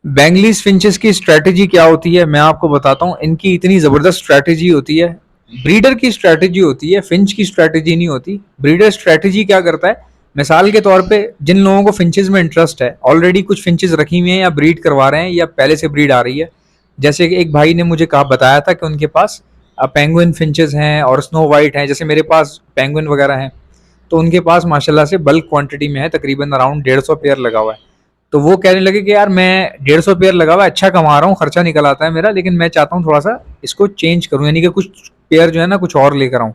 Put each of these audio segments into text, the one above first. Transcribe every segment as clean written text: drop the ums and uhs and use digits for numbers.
बेंगलीज finches की strategy क्या होती है मैं आपको बताता हूँ। इनकी इतनी ज़बरदस्त स्ट्रेटेजी होती है। ब्रीडर की स्ट्रेटेजी होती है, फिंच की स्ट्रेटेजी नहीं होती। ब्रीडर स्ट्रेटेजी क्या करता है, मिसाल के तौर पे जिन लोगों को फिंचेस में इंटरेस्ट है, ऑलरेडी कुछ फिंचेस रखी हुई हैं या ब्रीड करवा रहे हैं या पहले से ब्रीड आ रही है। जैसे कि एक भाई ने मुझे कहा बताया था कि उनके पास पेंगुइन फिंचेस हैं और स्नो वाइट हैं, जैसे मेरे पास पेंगुइन वगैरह हैं। तो उनके पास माशाल्लाह से बल्क क्वांटिटी में है, तकरीबन अराउंड 150 पेयर लगा हुआ है। तो वो कहने लगे कि यार मैं 150 पेयर लगा हुआ है, अच्छा कमा रहा हूँ, खर्चा निकल आता है मेरा, लेकिन मैं चाहता हूँ थोड़ा सा इसको चेंज करूँ, यानी कि कुछ पेयर जो है ना कुछ और लेकर आऊँ।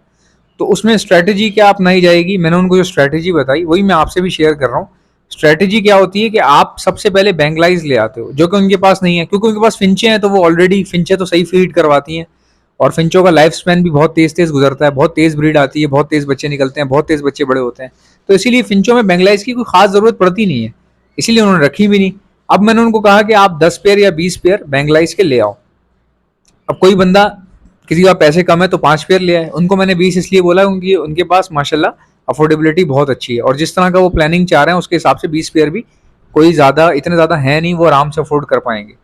तो उसमें स्ट्रैटेजी क्या अपनाई जाएगी, मैंने उनको जो स्ट्रैटेजी बताई वही मैं आपसे भी शेयर कर रहा हूँ। स्ट्रैटेजी क्या होती है कि आप सबसे पहले बैंगलाइज ले आते हो, जो कि उनके पास नहीं है, क्योंकि उनके पास फिंचे हैं, तो वो ऑलरेडी फिंचे तो सही फीड करवाती हैं। और फिंचों का लाइफ स्पैन भी बहुत तेज तेज गुजरता है, बहुत तेज ब्रीड आती है, बहुत तेज बच्चे निकलते हैं, बहुत तेज बच्चे बड़े होते हैं। तो इसीलिए फिंचों में बैंगलाइज की कोई खास जरूरत पड़ती नहीं है, इसीलिए उन्होंने रखी भी नहीं। अब मैंने उनको कहा कि आप 10 पेयर या 20 पेयर बैंगलाइज के ले आओ। अब कोई बंदा, किसी का पैसे कम है तो 5 पेयर ले आए, उनको मैंने 20 इसलिए बोला क्योंकि उनके पास माशाल्लाह अफोर्डेबिलिटी बहुत अच्छी है, और जिस तरह का वो प्लानिंग चाह रहे हैं उसके हिसाब से 20 पेयर भी कोई ज़्यादा इतने ज़्यादा है नहीं, वो आराम से अफोर्ड कर पाएंगे।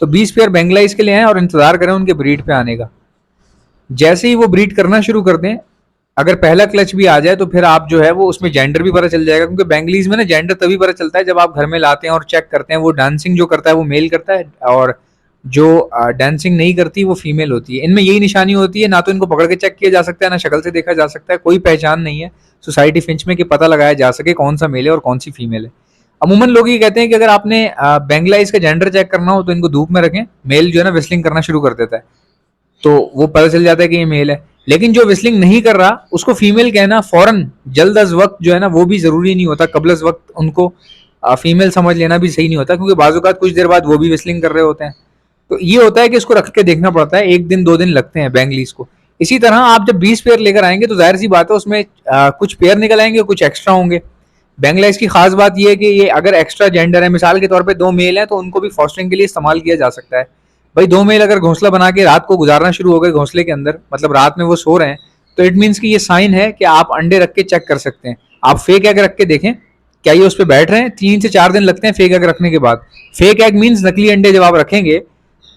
तो 20 पेयर बैंगलाइज के लिए हैं और इंतजार करें उनके ब्रीड पे आने का। जैसे ही वो ब्रीड करना शुरू कर दें, अगर पहला क्लच भी आ जाए तो फिर आप जो है वो उसमें जेंडर भी पता चल जाएगा, क्योंकि बैंगलीज में ना जेंडर तभी पता चलता है जब आप घर में लाते हैं और चेक करते हैं। वो डांसिंग जो करता है वो मेल करता है, और जो डांसिंग नहीं करती वो फीमेल होती है। इनमें यही निशानी होती है, ना तो इनको पकड़ के चेक किया जा सकता है, ना शक्ल से देखा जा सकता है, कोई पहचान नहीं है सोसाइटी फिंच में कि पता लगाया जा सके कौन सा मेल है और कौन सी फीमेल है। अमूमन लोग ये कहते हैं कि अगर आपने बैंगलाइज का जेंडर चेक करना हो तो इनको धूप में रखें, मेल जो है ना विस्लिंग करना शुरू कर देता है, तो वो पता चल जाता है कि ये मेल है। लेकिन जो विस्लिंग नहीं कर रहा उसको फीमेल कहना फौरन जल्द अज वक्त जो है ना वो भी जरूरी नहीं होता, कबल अज वक्त उनको फीमेल समझ लेना भी सही नहीं होता, क्योंकि बाजूकात कुछ देर बाद वो भी विस्लिंग कर रहे होते हैं। तो ये होता है कि इसको रख के देखना पड़ता है, 1 दिन 2 दिन लगते हैं बैंगलीस को। इसी तरह आप जब 20 पेयर लेकर आएंगे तो जाहिर सी बात है उसमें कुछ पेयर निकल आएंगे, कुछ एक्स्ट्रा होंगे। बैंगलाइज की खास बात यह है कि ये अगर एक्स्ट्रा जेंडर है, मिसाल के तौर पे 2 मेल है, तो उनको भी फॉस्टरिंग के लिए इस्तेमाल किया जा सकता है। भाई 2 मेल अगर घोंसला बना के रात को गुजारना शुरू हो गए घोंसले के अंदर, मतलब रात में वो सो रहे हैं, तो इट मीन्स कि ये साइन है कि आप अंडे रख के चेक कर सकते हैं। आप फेक एग रख के देखें क्या ये उस पर बैठ रहे हैं। 3 से 4 दिन लगते हैं फेक एग रखने के बाद। फेक एग मीन्स नकली अंडे जब आप रखेंगे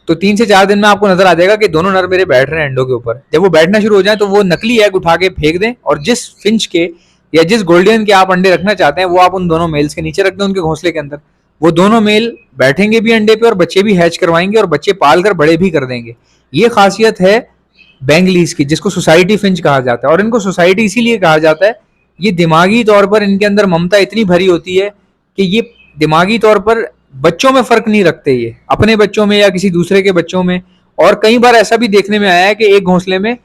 तो 3 से 4 दिन में आपको नजर आ जाएगा कि दोनों नर मेरे बैठ रहे हैं अंडों के ऊपर। जब वो बैठना शुरू हो जाए तो वो नकली एग उठा के फेंक दें, और जिस फिंच के या जिस गोल्डन के आप अंडे रखना चाहते हैं वो आप उन दोनों मेल्स के नीचे रख दें उनके घोंसले के अंदर। वो दोनों मेल बैठेंगे भी अंडे पे और बच्चे भी हैच करवाएंगे और बच्चे पाल कर बड़े भी कर देंगे। ये खासियत है बैंगलीज की, जिसको सोसाइटी फिंच कहा जाता है। और इनको सोसाइटी इसीलिए कहा जाता है, ये दिमागी तौर पर इनके अंदर ममता इतनी भरी होती है कि ये दिमागी तौर पर बच्चों में फर्क नहीं रखते, ये अपने बच्चों में या किसी दूसरे के बच्चों में। और कई बार ऐसा भी देखने में आया है कि एक घोंसले में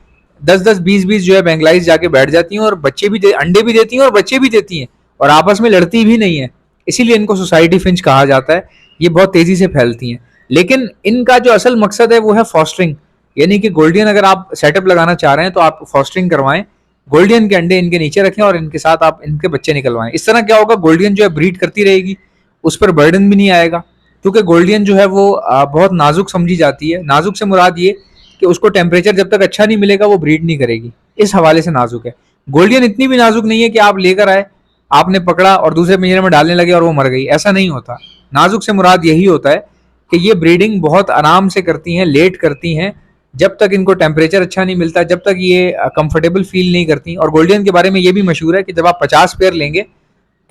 10-10 20-20 जो है बैंगलाइज जाके बैठ जाती हैं और बच्चे भी अंडे भी देती हैं और बच्चे भी देती हैं, और आपस में लड़ती भी नहीं है। इसीलिए इनको सोसाइटी फिंच कहा जाता है। ये बहुत तेजी से फैलती हैं, लेकिन इनका जो असल मकसद है वो है फॉस्टरिंग, यानी कि गोल्डियन अगर आप सेटअप लगाना चाह रहे हैं तो आप फॉस्टरिंग करवाएं, गोल्डियन के अंडे इनके नीचे रखें और इनके साथ आप इनके बच्चे निकलवाएं। इस तरह क्या होगा, गोल्डियन जो है ब्रीड करती रहेगी, उस पर बर्डन भी नहीं आएगा, क्योंकि गोल्डियन जो है वो बहुत नाजुक समझी जाती है। नाजुक से मुराद ये कि उसको टेम्परेचर जब तक अच्छा नहीं मिलेगा वो ब्रीड नहीं करेगी, इस हवाले से नाजुक है। गोल्डियन इतनी भी नाजुक नहीं है कि आप लेकर आए, आपने पकड़ा और दूसरे पिंजरे में डालने लगे और वो मर गई, ऐसा नहीं होता। नाजुक से मुराद यही होता है कि ये ब्रीडिंग बहुत आराम से करती हैं, लेट करती हैं, जब तक इनको टेम्परेचर अच्छा नहीं मिलता, जब तक ये कंफर्टेबल फील नहीं करती। और गोल्डियन के बारे में ये भी मशहूर है कि जब आप 50 पेयर लेंगे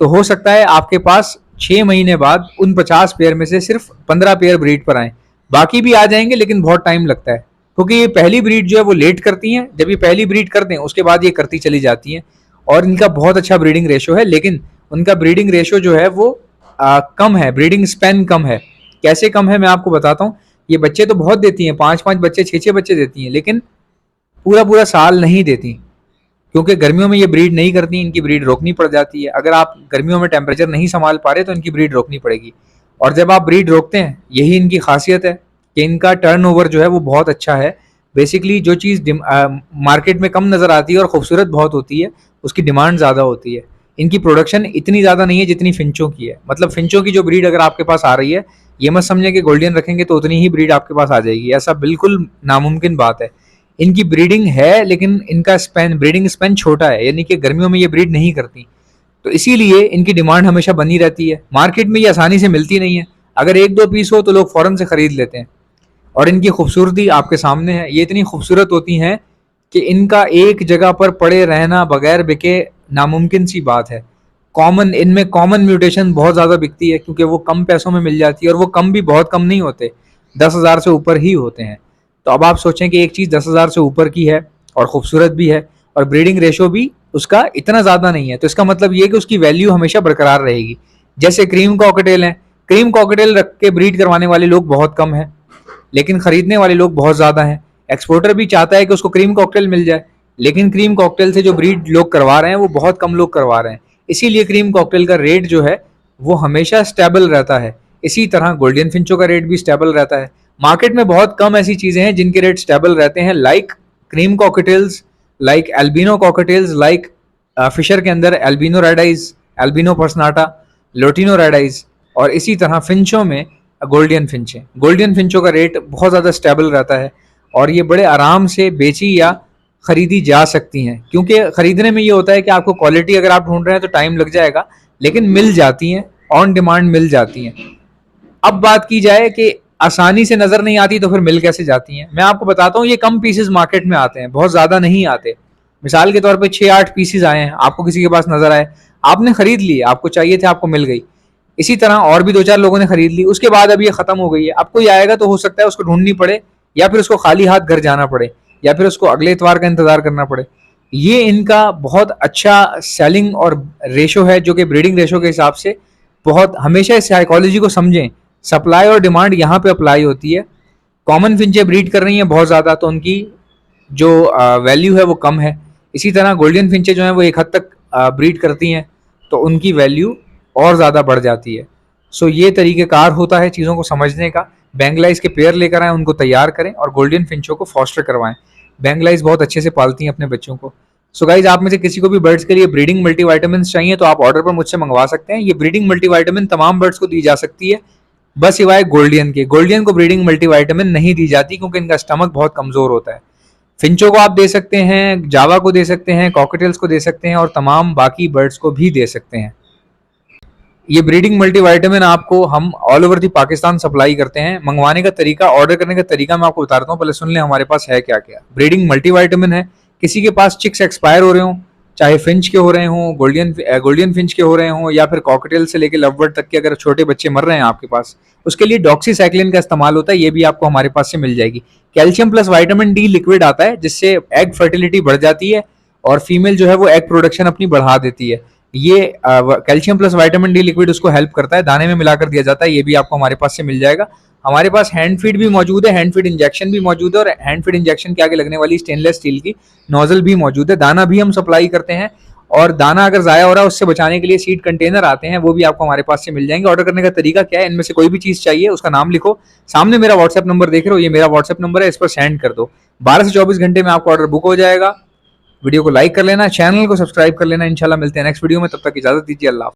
तो हो सकता है आपके पास 6 महीने बाद उन 50 पेयर में से सिर्फ 15 पेयर ब्रीड पर आए, बाकी भी आ जाएंगे लेकिन बहुत टाइम लगता है, क्योंकि ये पहली ब्रीड जो है वो लेट करती हैं। जब ये पहली ब्रीड करते हैं उसके बाद ये करती चली जाती हैं, और इनका बहुत अच्छा ब्रीडिंग रेशो है, लेकिन उनका ब्रीडिंग रेशो जो है वो कम है, ब्रीडिंग स्पेन कम है। कैसे कम है मैं आपको बताता हूँ। ये बच्चे तो बहुत देती हैं, 5-5 बच्चे 6-6 बच्चे देती हैं, लेकिन पूरा पूरा साल नहीं देती, क्योंकि गर्मियों में ये ब्रीड नहीं करती, इनकी ब्रीड रोकनी पड़ जाती है। अगर आप गर्मियों में टेम्परेचर नहीं संभाल पा रहे तो इनकी ब्रीड रोकनी पड़ेगी। और जब आप ब्रीड रोकते हैं, यही इनकी खासियत है कि इनका टर्नओवर जो है वो बहुत अच्छा है। बेसिकली जो चीज़ मार्केट में कम नज़र आती है और खूबसूरत बहुत होती है, उसकी डिमांड ज़्यादा होती है। इनकी प्रोडक्शन इतनी ज़्यादा नहीं है जितनी फिंचों की है। मतलब फिंचों की जो ब्रीड अगर आपके पास आ रही है, ये मत समझें कि गोल्डियन रखेंगे तो उतनी ही ब्रीड आपके पास आ जाएगी, ऐसा बिल्कुल नामुमकिन बात है। इनकी ब्रीडिंग है लेकिन इनका स्पेन, ब्रीडिंग स्पेन छोटा है, यानी कि गर्मियों में ये ब्रीड नहीं करती, तो इसीलिए इनकी डिमांड हमेशा बनी रहती है। मार्केट में ये आसानी से मिलती नहीं है। अगर एक दो पीस हो तो लोग फौरन से खरीद लेते हैं। और इनकी खूबसूरती आपके सामने है, ये इतनी खूबसूरत होती हैं कि इनका एक जगह पर पड़े रहना बगैर बिके नामुमकिन सी बात है। इनमें कॉमन म्यूटेशन बहुत ज़्यादा बिकती है क्योंकि वो कम पैसों में मिल जाती है, और वो कम भी बहुत कम नहीं होते, 10,000 से ऊपर ही होते हैं। तो अब आप सोचें कि एक चीज़ 10,000 से ऊपर की है और खूबसूरत भी है और ब्रीडिंग रेशो भी उसका इतना ज़्यादा नहीं है, तो इसका मतलब ये कि उसकी वैल्यू हमेशा बरकरार रहेगी। जैसे क्रीम कॉकटेल है, क्रीम कॉकटेल रख के ब्रीड करवाने वाले लोग बहुत कम हैं, लेकिन खरीदने वाले लोग बहुत ज़्यादा हैं। एक्सपोर्टर भी चाहता है कि उसको क्रीम कॉकटेल मिल जाए, लेकिन क्रीम कॉकटेल से जो ब्रीड लोग करवा रहे हैं वो बहुत कम लोग करवा रहे हैं, इसीलिए क्रीम कॉकटेल का रेट जो है वो हमेशा स्टेबल रहता है। इसी तरह गोल्डन फिंचो का रेट भी स्टेबल रहता है। मार्केट में बहुत कम ऐसी चीज़ें हैं जिनके रेट स्टेबल रहते हैं, like cream cockatiels, like albino cockatiels, like Fischer के अंदर albino red eyes, albino personata, lutino red eyes, और इसी तरह फिंचों में गोल्डन फिंच है। गोल्डन फिंचों का रेट बहुत ज़्यादा स्टेबल रहता है और ये बड़े आराम से बेची या खरीदी जा सकती हैं, क्योंकि खरीदने में ये होता है कि आपको क्वालिटी अगर आप ढूंढ रहे हैं तो टाइम लग जाएगा, लेकिन मिल जाती हैं, ऑन डिमांड मिल जाती हैं। अब बात की जाए कि आसानी से नजर नहीं आती तो फिर मिल कैसे जाती हैं, मैं आपको बताता हूँ। ये कम पीसेस मार्केट में आते हैं, बहुत ज्यादा नहीं आते। मिसाल के तौर पे 6-8 पीसेस आए हैं, आपको किसी के पास नजर आए, आपने खरीद लिए, आपको चाहिए थे, आपको मिल गई। इसी तरह और भी 2-4 लोगों ने खरीद ली, उसके बाद अब ये खत्म हो गई है। अब कोई आएगा तो हो सकता है उसको ढूंढनी पड़े, या फिर उसको खाली हाथ घर जाना पड़े, या फिर उसको अगले इतवार का इंतजार करना पड़े। ये इनका बहुत अच्छा सेलिंग और रेशो है, जो कि ब्रीडिंग रेशो के हिसाब से बहुत, हमेशा इस साइकोलॉजी को समझें, सप्लाई और डिमांड यहाँ पे अप्लाई होती है। कॉमन फिंचें ब्रीड कर रही हैं बहुत ज़्यादा, तो उनकी जो वैल्यू है वो कम है। इसी तरह गोल्डन फिंचें जो हैं वो एक हद तक ब्रीड करती हैं, तो उनकी वैल्यू और ज़्यादा बढ़ जाती है। सो ये तरीक़ेकार होता है चीज़ों को समझने का। बेंगलाइज के पेयर लेकर आएँ, उनको तैयार करें और गोल्डन फिंचों को फॉस्टर करवाएं। बेंगलाइज बहुत अच्छे से पालती हैं अपने बच्चों को। सो गाइज, आप में से किसी को भी बर्ड्स के लिए ब्रीडिंग मल्टीविटामिन चाहिए तो आप ऑर्डर पर मुझसे मंगवा सकते हैं। ये ब्रीडिंग मल्टीविटामिन तमाम बर्ड्स को दी जा सकती है, बस सिवाय गोल्डियन के। गोल्डियन को ब्रीडिंग मल्टीविटामिन नहीं दी जाती क्योंकि इनका स्टमक बहुत कमजोर होता है। फिंचो को आप दे सकते हैं, जावा को दे सकते हैं, कॉकटेल्स को दे सकते हैं और तमाम बाकी बर्ड्स को भी दे सकते हैं। ये ब्रीडिंग मल्टीविटामिन आपको हम all over the Pakistan supply करते हैं। मंगवाने का तरीका, ऑर्डर करने का तरीका मैं आपको बताता हूँ, पहले सुन लें हमारे पास है क्या क्या। ब्रीडिंग मल्टीविटामिन है, किसी के पास चिक्स एक्सपायर हो रहे हों, चाहे फिंच के हो रहे हों, गोल्डन फिंच के हो रहे हों, या फिर कॉकटेल से लेकर लवबर्ड तक के अगर छोटे बच्चे मर रहे हैं आपके पास, उसके लिए डॉक्सीसाइक्लिन का इस्तेमाल होता है। ये भी आपको हमारे पास से मिल जाएगी। Calcium plus vitamin D liquid आता है, जिससे एग फर्टिलिटी बढ़ जाती है और फीमेल जो है वो एग प्रोडक्शन अपनी बढ़ा देती है। ये calcium plus vitamin D liquid उसको हेल्प करता है, दाने में मिलाकर दिया जाता है। ये भी आपको हमारे पास से मिल जाएगा। हमारे पास हैंड फीड भी मौजूद है, हैंड फीड इंजेक्शन भी मौजूद है, और हैंड फीड इंजेक्शन के आगे लगने वाली स्टेनलेस स्टील की नोजल भी मौजूद है। दाना भी हम सप्लाई करते हैं, और दाना अगर ज़ाया हो रहा है उससे बचाने के लिए सीड कंटेनर आते हैं, वो भी आपको हमारे पास से मिल जाएंगे। ऑर्डर करने का तरीका क्या है, इनमें से कोई भी चीज़ चाहिए, उसका नाम लिखो, सामने मेरा व्हाट्सएप नंबर देख रहे हो, ये मेरा व्हाट्सएप नंबर है, इस पर सेंड कर दो। 12 से 24 घंटे में आपका ऑर्डर बुक हो जाएगा। वीडियो को लाइक कर लेना, चैनल को सब्सक्राइब कर लेना। इंशाल्लाह मिलते हैं नेक्स्ट वीडियो में, तब तक इजाजत दीजिए। अल्लाह।